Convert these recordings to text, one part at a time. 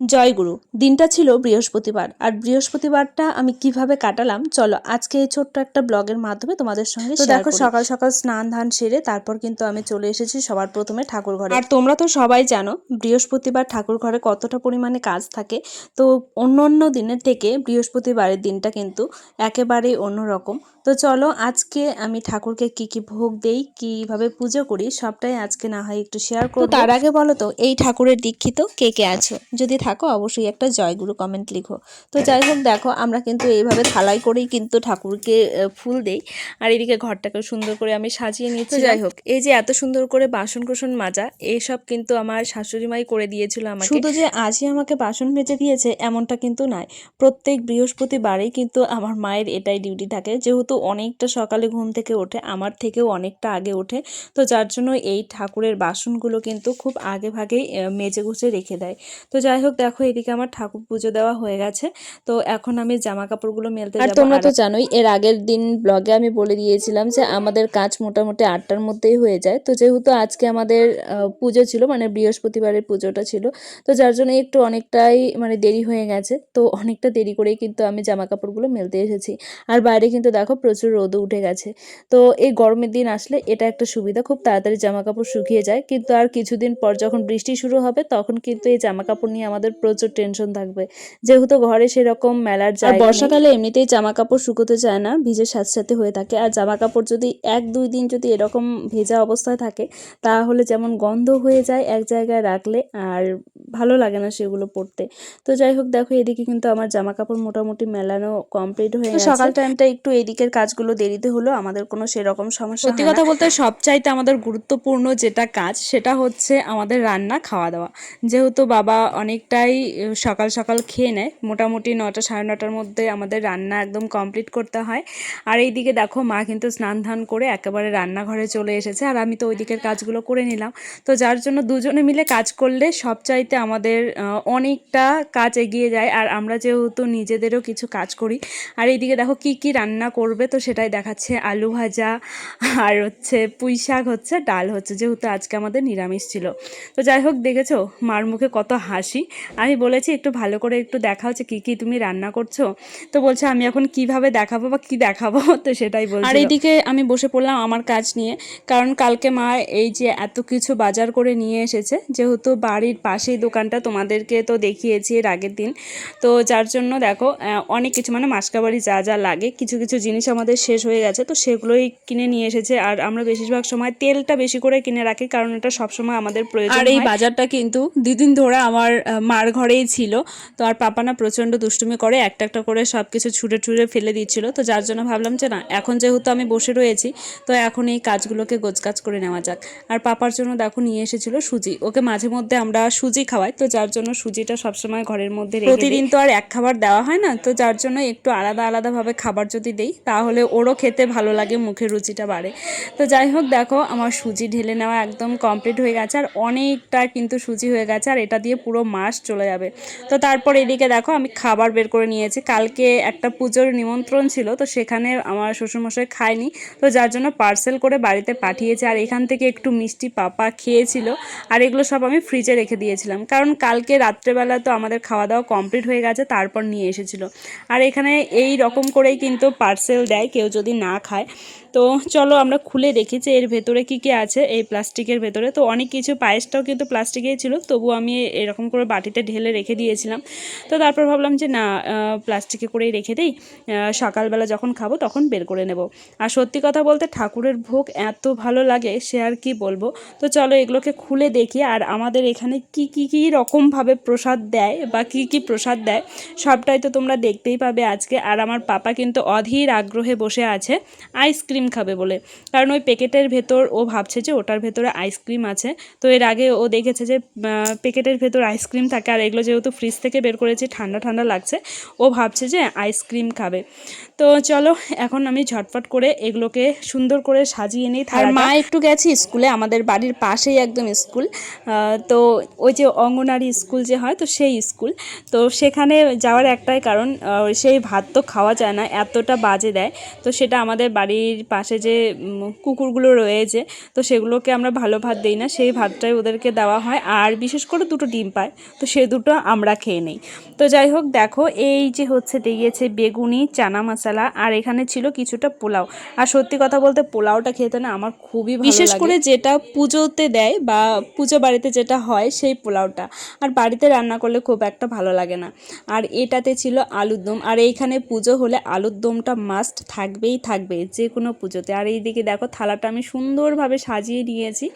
জয়গুরু। দিনটা ছিল বৃহস্পতিবার, আর বৃহস্পতিবারটা আমি কিভাবে কাটালাম চলো আজকে এই ছোট্ট একটা ব্লগের মাধ্যমে তোমাদের সঙ্গে শেয়ার দেখো করি। সকাল সকাল স্নান ধান সেরে তারপর কিন্তু আমি চলে এসেছি সবার প্রথমে ঠাকুর ঘরে। আর তোমরা তো সবাই জানো বৃহস্পতিবার ঠাকুর ঘরে কতটা পরিমাণে কাজ থাকে। তো অন্য অন্য দিনের থেকে বৃহস্পতিবারের দিনটা কিন্তু একেবারেই অন্যরকম। তো চলো আজকে আমি ঠাকুরকে কি কি ভোগ দেই, কিভাবে পুজো করি, সবটাই আজকে না হয় একটু শেয়ার করব। তো তার আগে বলো তো এই ঠাকুরের দীক্ষিত কে কে আছো? যদি থাকো অবশ্যই একটা জয়গুরু কমেন্ট লিখো। তো যাই হোক দেখো আমরা কিন্তু এইভাবে থালাই করেই কিন্তু ঠাকুরকে ফুল দেই। আর এদিকে ঘরটাকে সুন্দর করে আমি সাজিয়ে নিচ্ছি। যাই হোক এই যে এত সুন্দর করে বাসন কোসন মাজা এইসব কিন্তু আমার শাশুড়ি মাই করে দিয়েছিল আমাকে। শুধু যে আজই আমাকে বাসন মেজে দিয়েছে এমনটা কিন্তু নয়, প্রত্যেক বৃহস্পতিবারেই কিন্তু আমার মায়ের এটাই ডিউটি থাকে, যেহেতু অনেকটা সকালে ঘুম থেকে ওঠে, আমার থেকেও অনেকটা আগে ওঠে। তো যার জন্য এই ঠাকুরের বাসনগুলো কিন্তু খুব আগে ভাগেই মেজে গুছে রেখে দেয়। তো যাই হোক দেখো এদিকে আমার ঠাকুর পুজো দেওয়া হয়ে গেছে। তো এখন আমি জামা কাপড়গুলো মেলতে যাব। আর তোমরা তো জানোই এর আগের দিন ব্লগে আমি বলে দিয়েছিলাম যে আমাদের কাজ মোটামুটি 8টার মধ্যেই হয়ে যায়। তো যেহেতু আজকে আমাদের পুজো ছিল, মানে বৃহস্পতিবারের পুজোটা ছিল, তো যার জন্য একটু অনেকটাই মানে দেরি হয়ে গেছে। তো অনেকটা দেরি করেই কিন্তু আমি জামা কাপড়গুলো মেলতে এসেছি। আর বাইরে কিন্তু দেখো প্রচুর রোদও উঠে গেছে। তো এই গরমের দিন আসলে এটা একটা সুবিধা, খুব তাড়াতাড়ি জামা কাপড় শুকিয়ে যায়। কিন্তু আর কিছুদিন পর যখন বৃষ্টি শুরু হবে তখন কিন্তু এই জামা কাপড় নিয়ে আমাদের প্রচুর টেনশন থাকবে, যেহেতু ঘরে সেরকম মেলার জায়গা নেই। আর বর্ষাকালে এমনিতেই জামা কাপড় শুকোতে চায় না, ভিজে স্যাঁতস্যাঁতে হয়ে থাকে। আর জামা কাপড় যদি 1-2 দিন যদি এরকম ভেজা অবস্থায় থাকে তাহলে যেমন গন্ধ হয়ে যায় এক জায়গায় রাখলে, আর ভালো লাগে না সেগুলো পরতে। তো যাই হোক দেখো এদিকে কিন্তু আমার জামা কাপড় মোটামুটি মেলানো কমপ্লিট হয়ে গেছে। সকাল টাইমটা একটু এদিকের কাজগুলো দেরিতে হলো, আমাদের কোনো সেরকম সমস্যা হয় না। সত্যি কথা বলতে সবচাইতে আমাদের গুরুত্বপূর্ণ যেটা কাজ সেটা হচ্ছে আমাদের রান্না খাওয়া দাওয়া। যেহেতু বাবা অনেকটাই সকাল সকাল খেয়ে নেয়, মোটামুটি 9টা 9:30টার মধ্যে আমাদের রান্না একদম কমপ্লিট করতে হয়। আর এইদিকে দেখো মা কিন্তু স্নান ধান করে একেবারে রান্নাঘরে চলে এসেছে, আর আমি তো ওই দিকের কাজগুলো করে নিলাম। তো যার জন্য দুজনে মিলে কাজ করলে সবচাইতে আমাদের অনেকটা কাজ এগিয়ে যায়। আর আমরা যেহেতু নিজেদেরও কিছু কাজ করি। আর এইদিকে দেখো কি কি রান্না করবে তো সেটাই দেখাচ্ছে, আলু ভাজা আর হচ্ছে পুঁই শাক হচ্ছে, ডাল হচ্ছে, যেহেতু আজকে আমাদের নিরামিষ ছিল। তো যাই হোক দেখেছো মার মুখে কত হাসি। আমি বলেছি একটু ভালো করে একটু দেখাও যে কী কী তুমি রান্না করছো। তো বলছে আমি এখন কিভাবে দেখাবো বা কি দেখাবো, তো সেটাই বলছি। আর এইদিকে আমি বসে পড়লাম আমার কাজ নিয়ে, কারণ কালকে মা এই যে এত কিছু বাজার করে নিয়ে এসেছে, যেহেতু বাড়ির পাশেই দোকানটা, তোমাদেরকে তো দেখিয়েছি এর আগের দিন। তো যার জন্য দেখো অনেক কিছু মানে মাসকাবাড়ি যা যা লাগে কিছু কিছু জিনিস আমাদের শেষ হয়ে গেছে, তো সেগুলোই কিনে নিয়ে এসেছে। আর আমরা বেশিরভাগ সময় তেলটা বেশি করে কিনে রাখি, কারণ এটা সবসময় আমাদের প্রয়োজন। আর এই বাজারটা কিন্তু 2 দিন ধরে আমার মার ঘরেই ছিল। তো আর পাপা না প্রচণ্ড দুষ্টুমি করে, একটা একটা করে সব কিছু ছুঁড়ে ছুঁড়ে ফেলে দিচ্ছিল। তো যার জন্য ভাবলাম যে না, এখন যেহেতু আমি বসে রয়েছি তো এখন এই কাজগুলোকে গোছগাছ করে নেওয়া যাক। আর পাপার জন্য দেখো নিয়ে এসেছিল সুজি, ওকে মাঝে মধ্যে আমরা সুজি খাওয়াই, তো যার জন্য সুজিটা সবসময় ঘরের মধ্যে রেখে দিই। প্রতিদিন তো আর এক খাবার দেওয়া হয় না, তো যার জন্য একটু আলাদা আলাদাভাবে খাবার যদি দেই তাহলে ওরও খেতে ভালো লাগে, মুখের রুচিটা বাড়ে। তো যাই হোক দেখো আমার সুজি ঢেলে নেওয়া একদম কমপ্লিট হয়ে গেছে, আর অনেকটা কিন্তু সুজি হয়ে গেছে, আর এটা দিয়ে পুরো মাস চলে যাবে। তো তারপর এদিকে দেখো আমি খাবার বের করে নিয়েছি, কালকে একটা পুজোর নিমন্ত্রণ ছিল, তো সেখানে আমার শ্বশুরমশাই খায়নি, তো যার জন্য পার্সেল করে বাড়িতে পাঠিয়েছে। আর এখান থেকে একটু মিষ্টি পাপা খেয়েছিল, আর এগুলো সব আমি ফ্রিজে রেখে দিয়েছিলাম, কারণ কালকে রাত্রেবেলা তো আমাদের খাওয়া দাওয়া কমপ্লিট হয়ে গেছে, তারপর নিয়ে এসেছিলো। আর এখানে এই রকম করেই কিন্তু পার্সেল দেয় কেউ যদি না খায়। তো চলো আমরা খুলে দেখি যে এর ভেতরে কি কি আছে এই প্লাস্টিকের ভেতরে। তো অনেক কিছু, পায়েসটাও কিন্তু প্লাস্টিকেই ছিল, তবু আমি এরকম করে বাটিতে ঢেলে রেখে দিয়েছিলাম। তো তারপর ভাবলাম যে না, প্লাস্টিকে করেই রেখে দিই, সকালবেলা যখন খাবো তখন বের করে নেব। আর সত্যি কথা বলতে ঠাকুরের ভোগ এত ভালো লাগে সে আর কি বলবো। তো চলো এগুলোকে খুলে দেখি, আর আমাদের এখানে কি কি কি রকমভাবে প্রসাদ দেয় বা কি কি প্রসাদ দেয় সবটাই তো তোমরা দেখতেই পাবে আজকে। আর আমার পাপা কিন্তু অধীর আগ্রহে বসে আছে আইসক্রিম খাবে বলে, কারণ ওই প্যাকেটের ভেতর ও ভাবছে যে ওটার ভেতরে আইসক্রিম আছে। তো এর আগে ও দেখেছে যে প্যাকেটের ভেতর আইসক্রিম থাকে, আর এগুলো যেহেতু ফ্রিজ থেকে বের করেছি ঠান্ডা ঠান্ডা লাগছে, ও ভাবছে যে আইসক্রিম খাবে। তো চলো এখন আমি ঝটফট করে এগুলোকে সুন্দর করে সাজিয়ে নিই। আর মা একটু গেছি স্কুলে, আমাদের বাড়ির পাশেই একদম স্কুল, তো ওই যে অঙ্গনারী স্কুল যে হয় তো সেই স্কুল। তো সেখানে যাওয়ার একটাই কারণ, সেই ভাত তো খাওয়া যায় না, এতটা বাজে দেয়। তো সেটা আমাদের বাড়ির পাশে যে কুকুরগুলো রয়েছে, তো সেগুলোকে আমরা ভালো ভাত দিই না, সেই ভাতটাই ওদেরকে দেওয়া হয়। আর বিশেষ করে 2টো ডিম পায়, তো সে 2টো আমরা খেয়ে নিই। তো যাই হোক, দেখো এই যে হচ্ছে দিয়েছে বেগুনি, চানা মশলা, আর এখানে ছিল কিছুটা পোলাও। আর সত্যি কথা বলতে পোলাওটা খেতে না আমার খুবই ভালো লাগে, বিশেষ করে যেটা পুজোতে দেয় বা পুজো বাড়িতে যেটা হয় সেই পোলাওটা। আর বাড়িতে রান্না করলে খুব একটা ভালো লাগে না। আর এটাতে ছিল আলুর দম, আর এইখানে পুজো হলে আলুর দমটা মাস্ট থাকবেই থাকবে যে কোনো পুজোতে। আর এইদিকে দেখো থালাটা আমি সুন্দরভাবে সাজিয়ে নিয়েছি।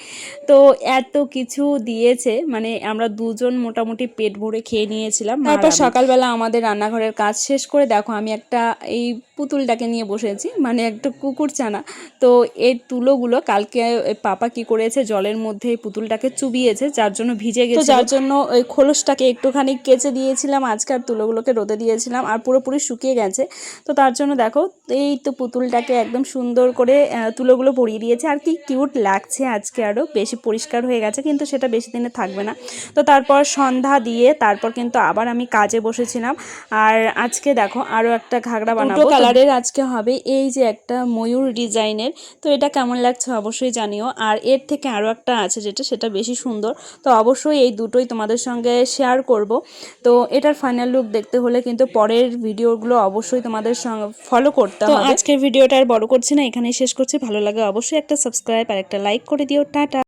তো এত কিছু দিয়েছে, মানে আমরা দুজন মোটামুটি পেট ভরে খেয়ে নিয়েছিলাম। তারপর সকালবেলা আমাদের রান্নাঘরের কাজ শেষ করে দেখো আমি একটা এই পুতুলটাকে নিয়ে বসেছি, মানে একটা কুকুর ছানা। তো এই তুলোগুলো কালকে পাপা কি করেছে, জলের মধ্যে এই পুতুলটাকে চুবিয়েছে, যার জন্য ভিজে গেছে, যার জন্য ওই খোলসটাকে একটুখানি কেচে দিয়েছিলাম আজকে, আর তুলোগুলোকে রোদে দিয়েছিলাম, আর পুরোপুরি শুকিয়ে গেছে। তো তার জন্য দেখো এই তো পুতুলটাকে একদম সুন্দর করে তুলোগুলো পরিয়ে দিয়েছে। আর কি কিউট লাগছে আজকে, আরও বেশি পরিষ্কার হয়ে গেছে, কিন্তু সেটা বেশি দিনে থাকবে না। তো তারপর সন্ধ্যা দিয়ে তারপর কিন্তু আবার আমি কাজে বসেছিলাম। আর আজকে দেখো আরও একটা ঘাগরা বানাবো, কালারের আজকে হবে এই যে একটা ময়ূর ডিজাইনের। তো এটা কেমন লাগছে অবশ্যই জানিও। আর এর থেকে আরও একটা আছে সেটা বেশি সুন্দর, তো অবশ্যই এই দুটোই তোমাদের সঙ্গে শেয়ার করব। তো এটার ফাইনাল লুক দেখতে হলে কিন্তু পরের ভিডিওগুলো অবশ্যই তোমাদের সঙ্গে ফলো করতে হবে। তো আজকের ভিডিওটা আর বড় করছি না, এখানেই শেষ করছি। ভালো লাগে অবশ্যই একটা সাবস্ক্রাইব আর একটা লাইক করে দিও। টাটা।